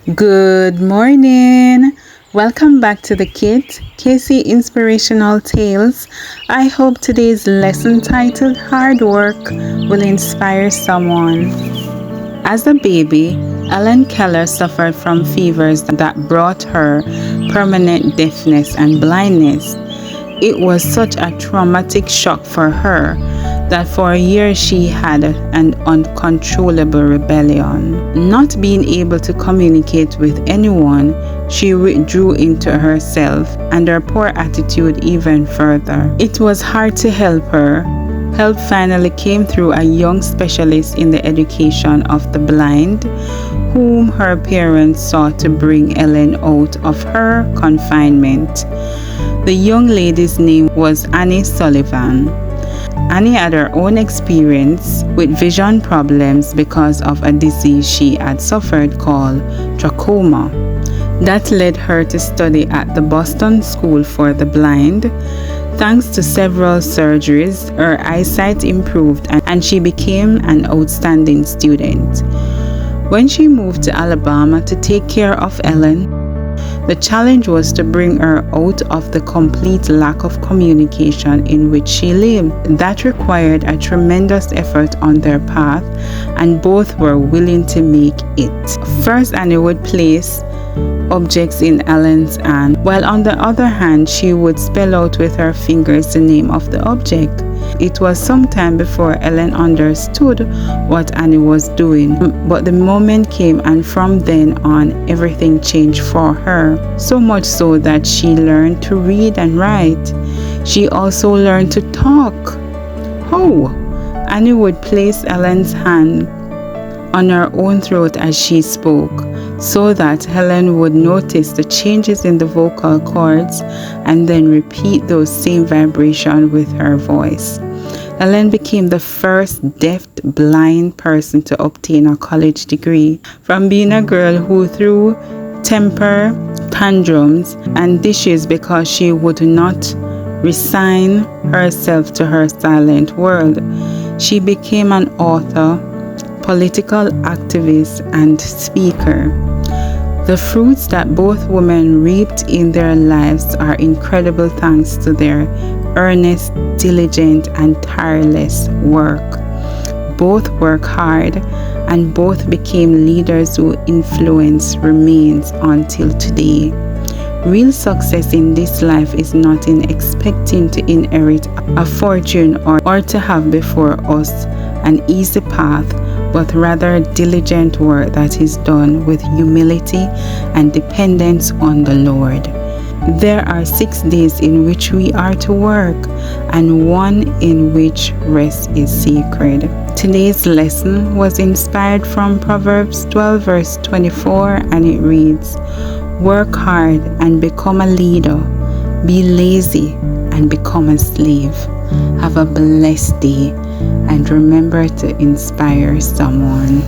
Good morning. Welcome back to the Kit Casey Inspirational Tales. I hope today's lesson titled Hard Work will inspire someone. As a baby, Ellen Keller suffered from fevers that brought her permanent deafness and blindness. It was such a traumatic shock for her that for a year she had an uncontrollable rebellion. Not being able to communicate with anyone, she withdrew into herself and her poor attitude even further. It was hard to help her. Help finally came through a young specialist in the education of the blind, whom her parents sought to bring Ellen out of her confinement. The young lady's name was Annie Sullivan. Annie had her own experience with vision problems because of a disease she had suffered called trachoma. That led her to study at the Boston School for the Blind. Thanks to several surgeries, her eyesight improved and she became an outstanding student. When she moved to Alabama to take care of Ellen, the challenge was to bring her out of the complete lack of communication in which she lived. That required a tremendous effort on their part, and both were willing to make it. First, Annie would place objects in Ellen's hand, while on the other hand, she would spell out with her fingers the name of the object. It was some time before Ellen understood what Annie was doing, but the moment came, and from then on, everything changed for her. So much so that she learned to read and write. She also learned to talk. How? Annie would place Ellen's hand on her own throat as she spoke, so that Helen would notice the changes in the vocal cords and then repeat those same vibrations with her voice. Helen became the first deaf-blind person to obtain a college degree. From being a girl who threw temper tantrums and dishes because she would not resign herself to her silent world, she became an author, political activist, and speaker. The fruits that both women reaped in their lives are incredible thanks to their earnest, diligent, and tireless work. Both work hard, and both became leaders whose influence remains until today. Real success in this life is not in expecting to inherit a fortune or to have before us an easy path, but rather diligent work that is done with humility and dependence on the Lord. There are 6 days in which we are to work, and one in which rest is sacred. Today's lesson was inspired from Proverbs 12 verse 24, and it reads, "Work hard and become a leader. Be lazy and become a slave." Have a blessed day, and remember to inspire someone.